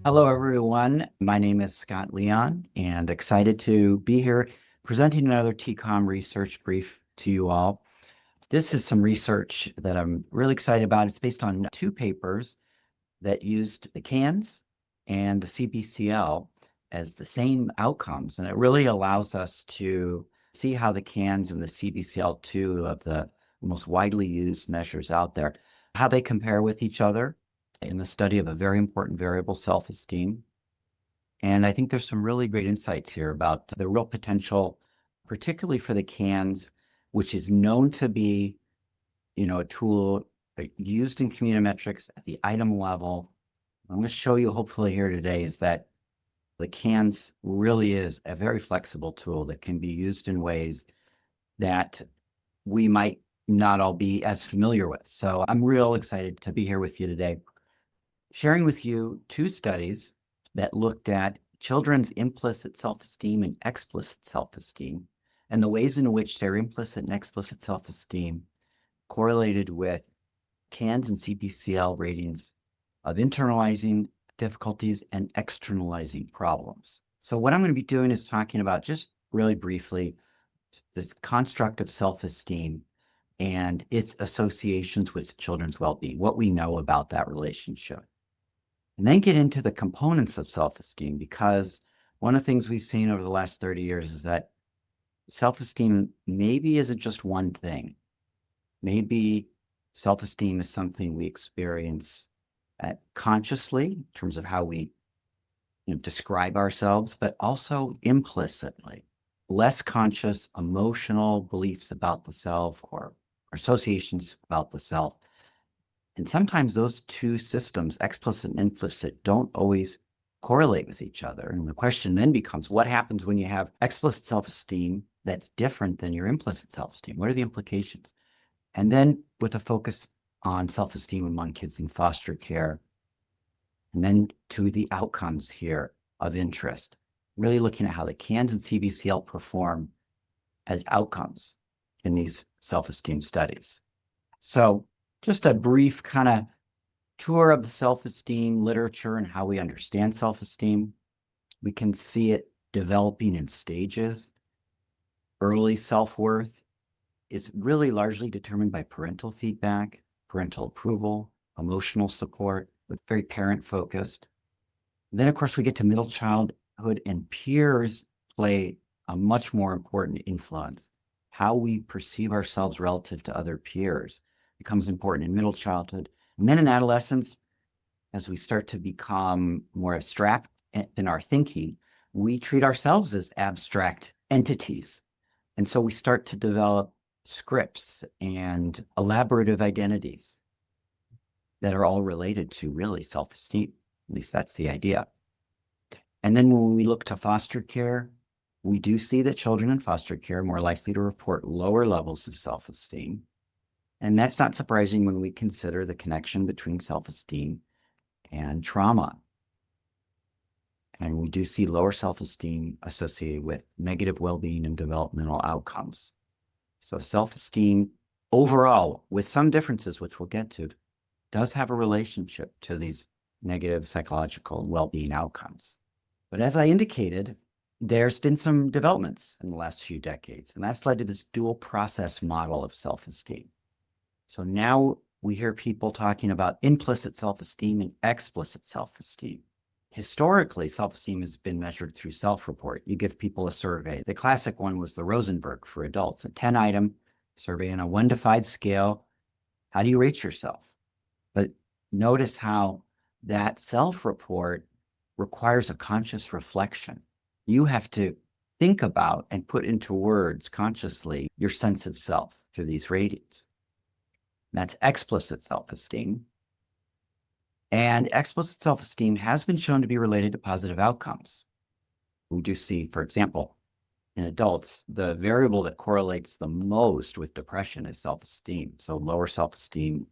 Hello, everyone. My name is Scott Leon, and excited to be here presenting another TCOM research brief to you all. This is some research that I'm really excited about. It's based on two papers that used the CANS and the CBCL as the same outcomes, and it really allows us to see how the CANS and the CBCL, two of the most widely used measures out there, how they compare with each other in the study of a very important variable, self-esteem. And I think there's some really great insights here about the real potential, particularly for the CANS, which is known to be, a tool used in communometrics at the item level. I'm going to show you hopefully here today is that the CANS really is a very flexible tool that can be used in ways that we might not all be as familiar with. So I'm real excited to be here with you today, sharing with you two studies that looked at children's implicit self-esteem and explicit self-esteem, and the ways in which their implicit and explicit self-esteem correlated with CANS and CBCL ratings of internalizing difficulties and externalizing problems. So what I'm going to be doing is talking about, just really briefly, this construct of self-esteem and its associations with children's well-being, what we know about that relationship. And then get into the components of self-esteem, because one of the things we've seen over the last 30 years is that self-esteem maybe isn't just one thing. Maybe self-esteem is something we experience consciously in terms of how we describe ourselves, but also implicitly, less conscious emotional beliefs about the self or associations about the self. And sometimes those two systems, explicit and implicit, don't always correlate with each other. And the question then becomes, what happens when you have explicit self-esteem that's different than your implicit self-esteem? What are the implications? And then with a focus on self-esteem among kids in foster care, and then to the outcomes here of interest, really looking at how the CANS and CBCL perform as outcomes in these self-esteem studies. So just a brief kind of tour of the self-esteem literature and how we understand self-esteem. We can see it developing in stages. Early self-worth is really largely determined by parental feedback, parental approval, emotional support, with very parent-focused. Then, of course, we get to middle childhood, and peers play a much more important influence. How we perceive ourselves relative to other peers becomes important in middle childhood. And then in adolescence, as we start to become more abstract in our thinking, we treat ourselves as abstract entities. And so we start to develop scripts and elaborative identities that are all related to really self-esteem. At least that's the idea. And then when we look to foster care, we do see that children in foster care are more likely to report lower levels of self-esteem. And that's not surprising when we consider the connection between self-esteem and trauma. And we do see lower self-esteem associated with negative well-being and developmental outcomes. So self-esteem overall, with some differences, which we'll get to, does have a relationship to these negative psychological well-being outcomes. But as I indicated, there's been some developments in the last few decades, and that's led to this dual process model of self-esteem. So now we hear people talking about implicit self-esteem and explicit self-esteem. Historically, self-esteem has been measured through self-report. You give people a survey. The classic one was the Rosenberg for adults, a 10-item survey on a 1 to 5 scale. How do you rate yourself? But notice how that self-report requires a conscious reflection. You have to think about and put into words consciously your sense of self through these ratings. That's explicit self-esteem. And explicit self-esteem has been shown to be related to positive outcomes. We do see, for example, in adults, the variable that correlates the most with depression is self-esteem. So lower self-esteem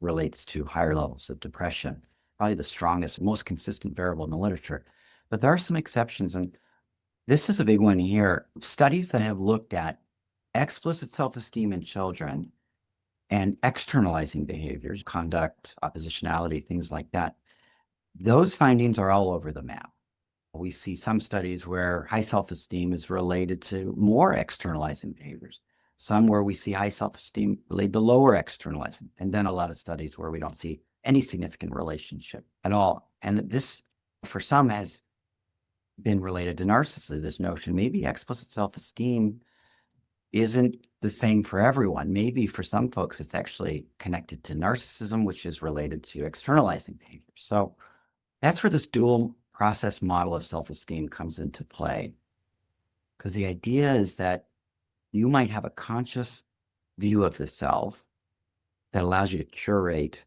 relates to higher levels of depression, probably the strongest, most consistent variable in the literature. But there are some exceptions, and this is a big one here. Studies that have looked at explicit self-esteem in children and externalizing behaviors, conduct, oppositionality, things like that, Those findings are all over the map. We see some studies where high self-esteem is related to more externalizing behaviors, some where we see high self-esteem related to lower externalizing, and then a lot of studies where we don't see any significant relationship at all. And this, for some, has been related to narcissism, this notion maybe explicit self-esteem isn't the same for everyone. Maybe for some folks, it's actually connected to narcissism, which is related to externalizing behavior. So that's where this dual process model of self-esteem comes into play. Because the idea is that you might have a conscious view of the self that allows you to curate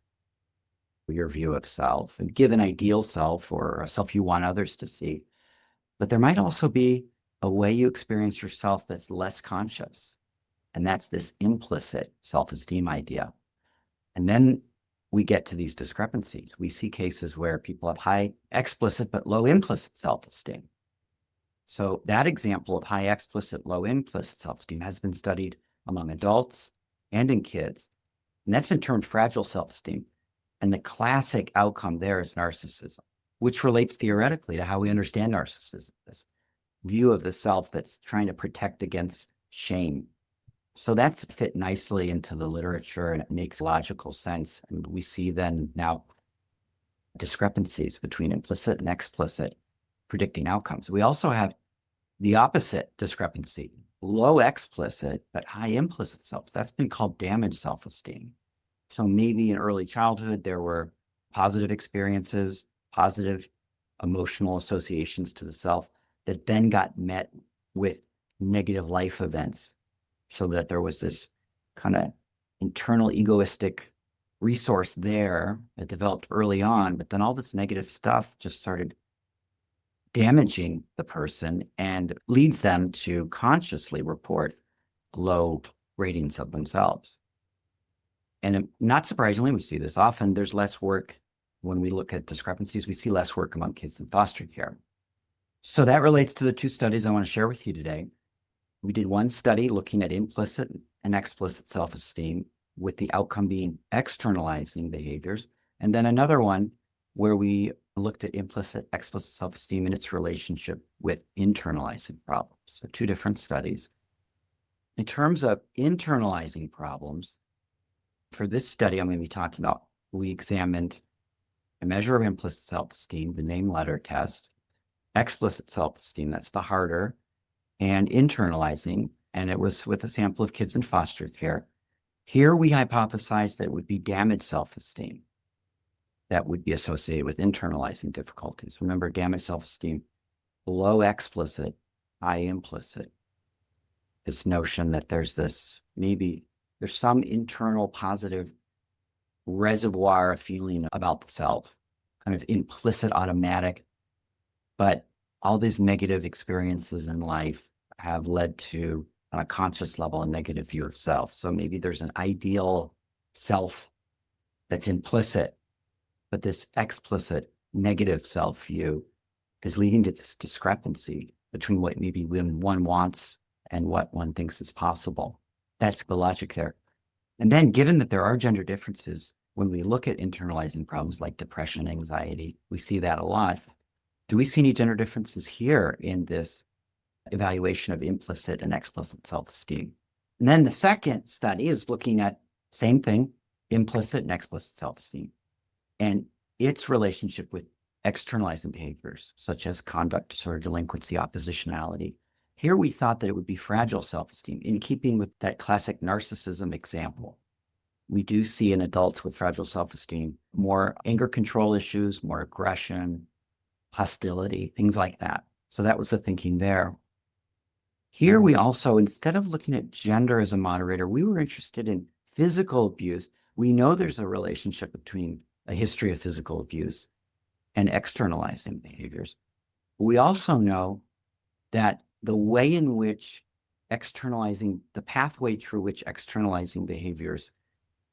your view of self and give an ideal self or a self you want others to see. But there might also be a way you experience yourself that's less conscious. And that's this implicit self-esteem idea. And then we get to these discrepancies. We see cases where people have high explicit but low implicit self-esteem. So that example of high explicit, low implicit self-esteem has been studied among adults and in kids. And that's been termed fragile self-esteem. And the classic outcome there is narcissism, which relates theoretically to how we understand narcissism, this view of the self that's trying to protect against shame. So that's fit nicely into the literature and it makes logical sense. And we see then now discrepancies between implicit and explicit predicting outcomes. We also have the opposite discrepancy, low explicit, but high implicit self. That's been called damaged self-esteem. So maybe in early childhood, there were positive experiences, positive emotional associations to the self that then got met with negative life events, so that there was this kind of internal egoistic resource there that developed early on, but then all this negative stuff just started damaging the person and leads them to consciously report low ratings of themselves. And not surprisingly, we see this often. There's less work when we look at discrepancies. We see less work among kids in foster care. So that relates to the two studies I want to share with you today. We did one study looking at implicit and explicit self-esteem, with the outcome being externalizing behaviors, and then another one where we looked at implicit, explicit self-esteem and its relationship with internalizing problems. So two different studies. In terms of internalizing problems, for this study I'm going to be talking about, we examined a measure of implicit self-esteem, the name letter test, explicit self-esteem, that's the harder, and internalizing, and it was with a sample of kids in foster care. Here we hypothesized that it would be damaged self-esteem that would be associated with internalizing difficulties. Remember, damaged self-esteem, low explicit, high implicit. This notion that there's this, maybe there's some internal positive reservoir of feeling about the self, kind of implicit, automatic, but all these negative experiences in life have led to, on a conscious level, a negative view of self. So maybe there's an ideal self that's implicit, but this explicit negative self view is leading to this discrepancy between what maybe one wants and what one thinks is possible. That's the logic there. And then, given that there are gender differences, when we look at internalizing problems like depression, anxiety, we see that a lot. Do we see any gender differences here in this evaluation of implicit and explicit self-esteem? And then the second study is looking at same thing, implicit and explicit self-esteem, and its relationship with externalizing behaviors, such as conduct disorder, delinquency, oppositionality. Here we thought that it would be fragile self-esteem, in keeping with that classic narcissism example. We do see in adults with fragile self-esteem more anger control issues, more aggression, hostility, things like that. So that was the thinking there. Here we also, instead of looking at gender as a moderator, we were interested in physical abuse. We know there's a relationship between a history of physical abuse and externalizing behaviors. We also know that the way in which the pathway through which externalizing behaviors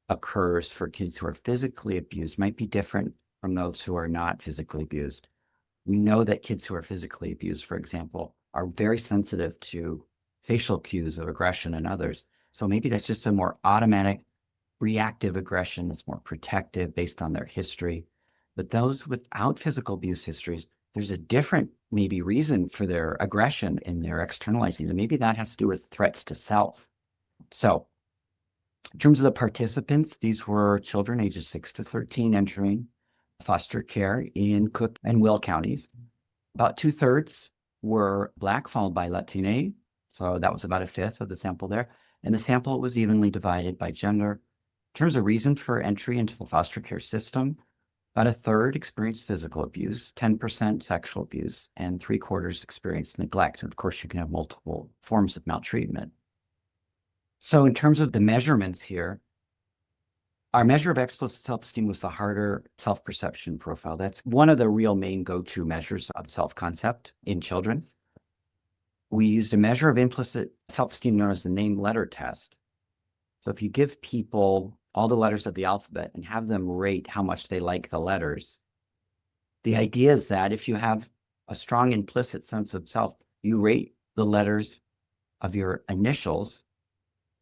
occurs for kids who are physically abused might be different from those who are not physically abused. We know that kids who are physically abused, for example, are very sensitive to facial cues of aggression in others. So maybe that's just a more automatic, reactive aggression that's more protective based on their history. But those without physical abuse histories, there's a different maybe reason for their aggression and their externalizing. And maybe that has to do with threats to self. So in terms of the participants, these were children ages 6 to 13 entering foster care in Cook and Will counties. About 2/3 were Black, followed by Latina. So that was about a fifth of the sample there. And the sample was evenly divided by gender. In terms of reason for entry into the foster care system, about a third experienced physical abuse, 10% sexual abuse, and 3/4 experienced neglect. And of course, you can have multiple forms of maltreatment. So in terms of the measurements here, our measure of explicit self-esteem was the Harder self-perception profile. That's one of the real main go-to measures of self-concept in children. We used a measure of implicit self-esteem known as the name letter test. So if you give people all the letters of the alphabet and have them rate how much they like the letters, the idea is that if you have a strong implicit sense of self, you rate the letters of your initials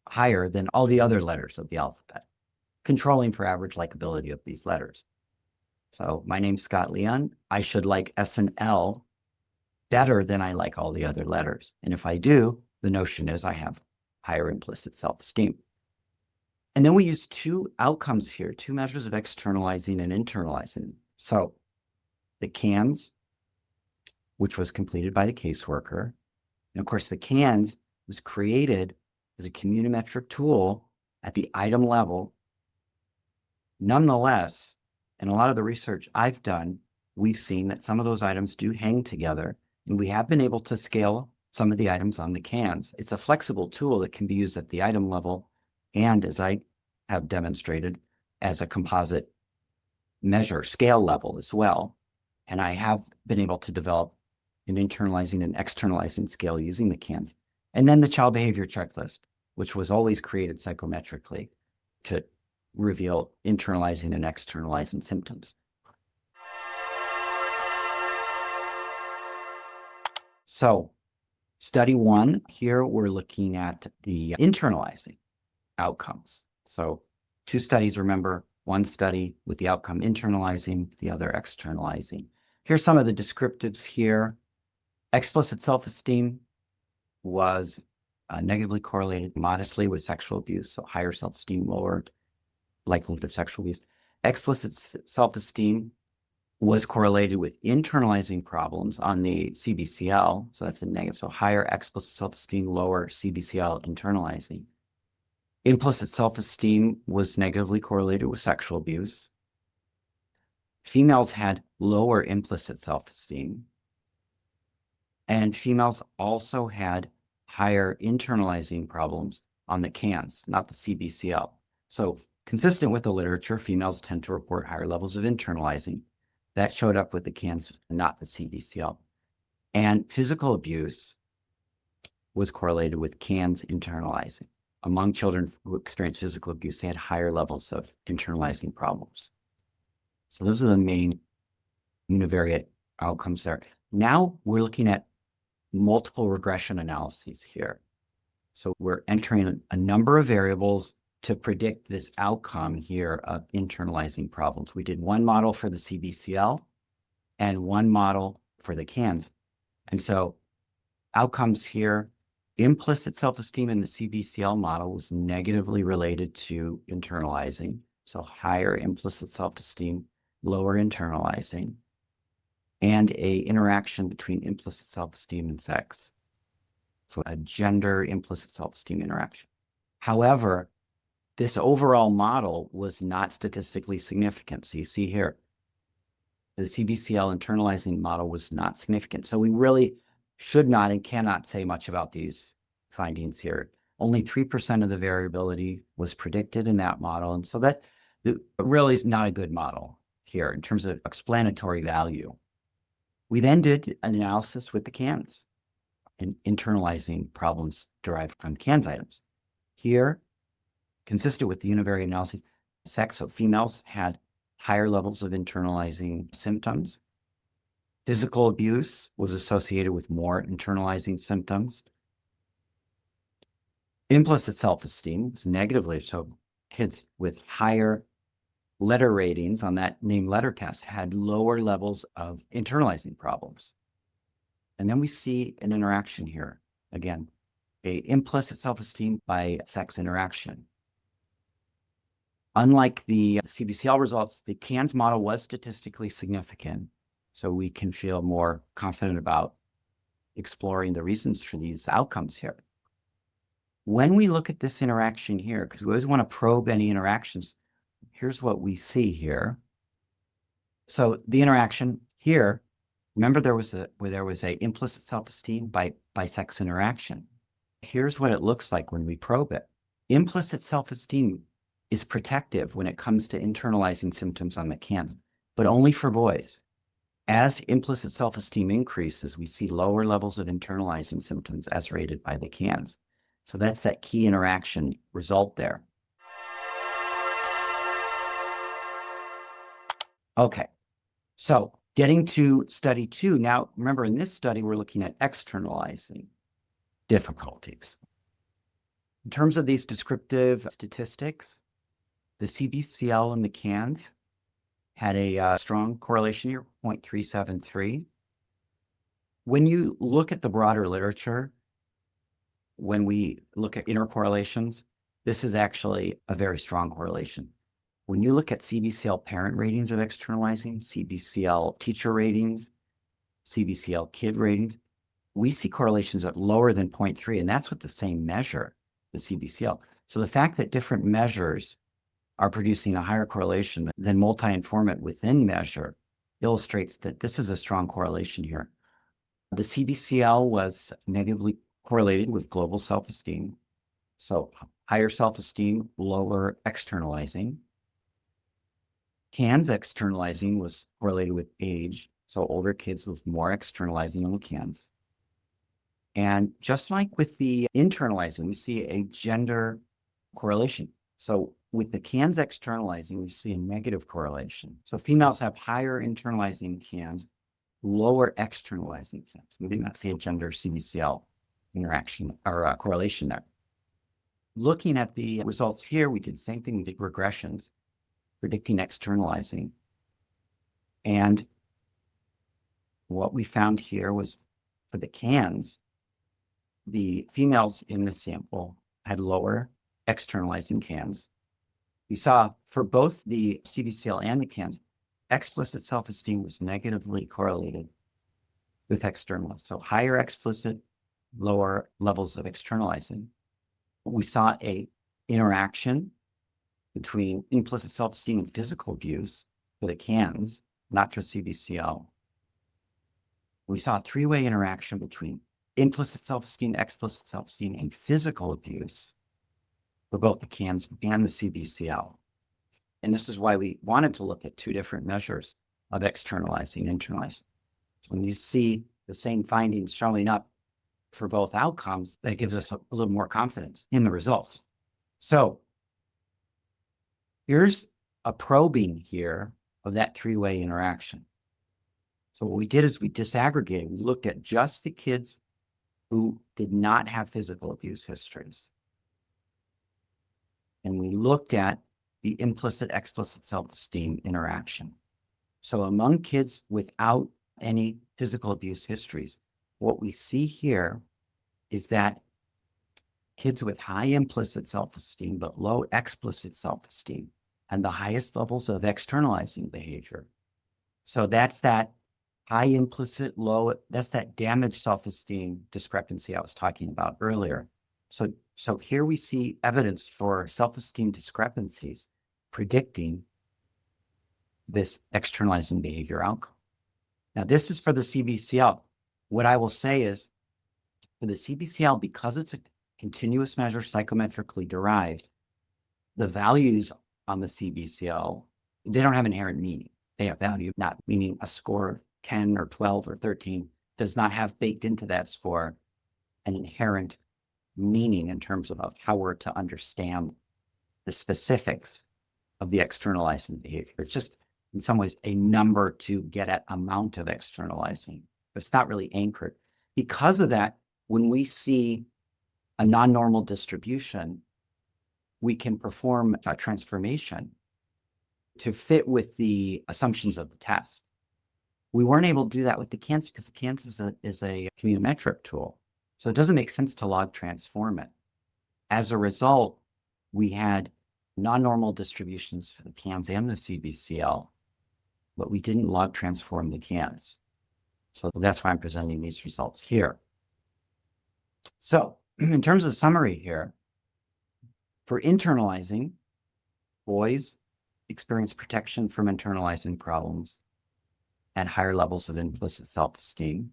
higher than all the other letters of the alphabet, controlling for average likability of these letters. So my name's Scott Leon. I should like S and L better than I like all the other letters. And if I do, the notion is I have higher implicit self-esteem. And then we use two outcomes here, two measures of externalizing and internalizing. So the CANS, which was completed by the caseworker. And of course, the CANS was created as a communiometric tool at the item level. Nonetheless, in a lot of the research I've done, we've seen that some of those items do hang together, and we have been able to scale some of the items on the CANS. It's a flexible tool that can be used at the item level and, as I have demonstrated, as a composite measure scale level as well. And I have been able to develop an internalizing and externalizing scale using the CANS. And then the child behavior checklist, which was always created psychometrically to reveal internalizing and externalizing symptoms. So study one, here we're looking at the internalizing outcomes. So two studies, remember, one study with the outcome internalizing, the other externalizing. Here's some of the descriptives here. Explicit self-esteem was negatively correlated modestly with sexual abuse, so higher self-esteem, lower likelihood of sexual abuse. Explicit self-esteem was correlated with internalizing problems on the CBCL, so that's a negative, so higher explicit self-esteem, lower CBCL internalizing. Implicit self-esteem was negatively correlated with sexual abuse. Females had lower implicit self-esteem, and females also had higher internalizing problems on the CANS, not the CBCL. So consistent with the literature, females tend to report higher levels of internalizing. That showed up with the CANS, not the CBCL. And physical abuse was correlated with CANS internalizing. Among children who experienced physical abuse, they had higher levels of internalizing problems. So those are the main univariate outcomes there. Now we're looking at multiple regression analyses here. So we're entering a number of variables to predict this outcome here of internalizing problems. We did one model for the CBCL and one model for the CANS. And so outcomes here, implicit self-esteem in the CBCL model was negatively related to internalizing. So higher implicit self-esteem, lower internalizing, and a interaction between implicit self-esteem and sex. So a gender implicit self-esteem interaction. However, this overall model was not statistically significant. So you see here, the CBCL internalizing model was not significant. So we really should not and cannot say much about these findings here. Only 3% of the variability was predicted in that model. And so that really is not a good model here in terms of explanatory value. We then did an analysis with the CANS and internalizing problems derived from CANS items. Here, consistent with the univariate analysis, sex, so females had higher levels of internalizing symptoms. Physical abuse was associated with more internalizing symptoms. Implicit self-esteem was negatively, so kids with higher letter ratings on that name letter test had lower levels of internalizing problems. And then we see an interaction here. Again, a implicit self-esteem by sex interaction. Unlike the CBCL results, the CANS model was statistically significant. So we can feel more confident about exploring the reasons for these outcomes here. When we look at this interaction here, because we always want to probe any interactions, here's what we see here. So the interaction here, remember there was a implicit self-esteem by sex interaction. Here's what it looks like when we probe it. Implicit self-esteem is protective when it comes to internalizing symptoms on the CANS, but only for boys. As implicit self-esteem increases, we see lower levels of internalizing symptoms as rated by the CANS. So that's that key interaction result there. Okay, so getting to study 2. Now, remember in this study, we're looking at externalizing difficulties. In terms of these descriptive statistics, the CBCL and the CANS had a strong correlation here, 0.373. When you look at the broader literature, when we look at intercorrelations, this is actually a very strong correlation. When you look at CBCL parent ratings of externalizing, CBCL teacher ratings, CBCL kid ratings, we see correlations at lower than 0.3, and that's with the same measure, the CBCL. So the fact that different measures are producing a higher correlation than multi-informant within measure illustrates that this is a strong correlation here. The CBCL was negatively correlated with global self-esteem. So higher self-esteem, lower externalizing. CANS externalizing was correlated with age. So older kids with more externalizing on the CANS. And just like with the internalizing, we see a gender correlation. So with the CANS externalizing, we see a negative correlation. So females have higher internalizing CANS, lower externalizing CANS. We did not see a gender CBCL interaction or correlation there. Looking at the results here, we did the same thing. We did regressions, predicting externalizing. And what we found here was for the CANS, the females in the sample had lower externalizing CANS. We saw for both the CBCL and the CANS, explicit self-esteem was negatively correlated with external. So higher explicit, lower levels of externalizing. We saw a interaction between implicit self-esteem and physical abuse for the CANS, not just CBCL. We saw a three-way interaction between implicit self-esteem, explicit self-esteem, and physical abuse for both the CANS and the CBCL. And this is why we wanted to look at two different measures of externalizing and internalizing. So when you see the same findings showing up for both outcomes, that gives us a little more confidence in the results. So here's a probing here of that three-way interaction. So what we did is we disaggregated. We looked at just the kids who did not have physical abuse histories. And we looked at the implicit, explicit self-esteem interaction. So among kids without any physical abuse histories, what we see here is that kids with high implicit self-esteem but low explicit self-esteem and the highest levels of externalizing behavior. So that's that high implicit, low, that's that damaged self-esteem discrepancy I was talking about earlier. So here we see evidence for self-esteem discrepancies predicting this externalizing behavior outcome. Now, this is for the CBCL. What I will say is for the CBCL, because it's a continuous measure psychometrically derived, the values on the CBCL, they don't have inherent meaning. They have value, not meaning a score of 10 or 12 or 13 does not have baked into that score an inherent meaning in terms of how we're to understand the specifics of the externalizing behavior. It's just in some ways a number to get at amount of externalizing, but it's not really anchored. Because of that, when we see a non-normal distribution, we can perform a transformation to fit with the assumptions of the test. We weren't able to do that with the CANS because the CANS is a communometric tool. So it doesn't make sense to log transform it. As a result, we had non-normal distributions for the CANS and the CBCL, but we didn't log transform the CANS. So that's why I'm presenting these results here. So in terms of summary here, for internalizing, boys experience protection from internalizing problems at higher levels of implicit self-esteem.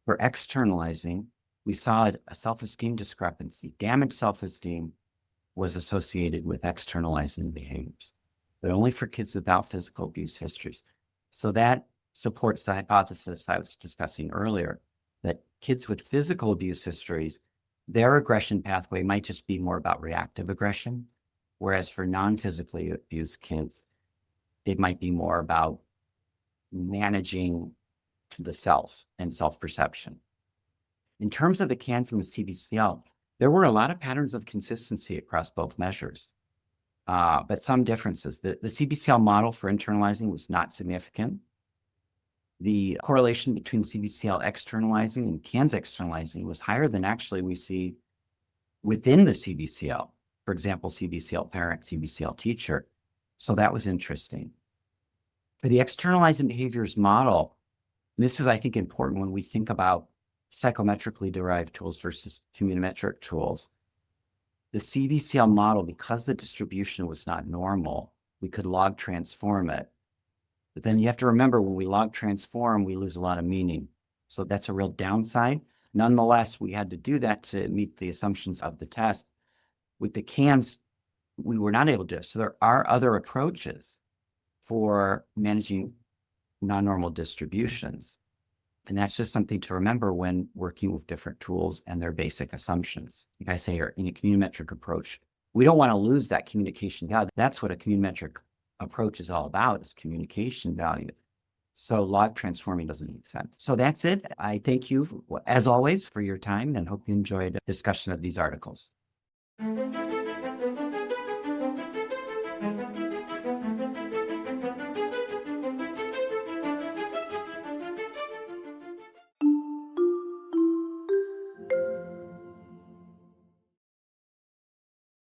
For externalizing, we saw a self-esteem discrepancy. Damaged self-esteem was associated with externalizing behaviors, but only for kids without physical abuse histories. So that supports the hypothesis I was discussing earlier, that kids with physical abuse histories, their aggression pathway might just be more about reactive aggression, whereas for non-physically abused kids, it might be more about managing the self and self-perception. In terms of the CANS and the CBCL, there were a lot of patterns of consistency across both measures, but some differences. The CBCL model for internalizing was not significant. The correlation between CBCL externalizing and CANS externalizing was higher than actually we see within the CBCL. For example, CBCL parent, CBCL teacher. So that was interesting. For the externalizing behaviors model, this is, I think, important when we think about psychometrically derived tools versus communometric tools. The CBCL model, because the distribution was not normal, we could log transform it. But then you have to remember, when we log transform, we lose a lot of meaning. So that's a real downside. Nonetheless, we had to do that to meet the assumptions of the test. With the CANS, we were not able to do it. So there are other approaches for managing non-normal distributions. And that's just something to remember when working with different tools and their basic assumptions. Like I say here, in a communometric approach, we don't want to lose that communication value. That's what a communometric approach is all about, is communication value. So log transforming doesn't make sense. So that's it. I thank you, as always, for your time and hope you enjoyed the discussion of these articles.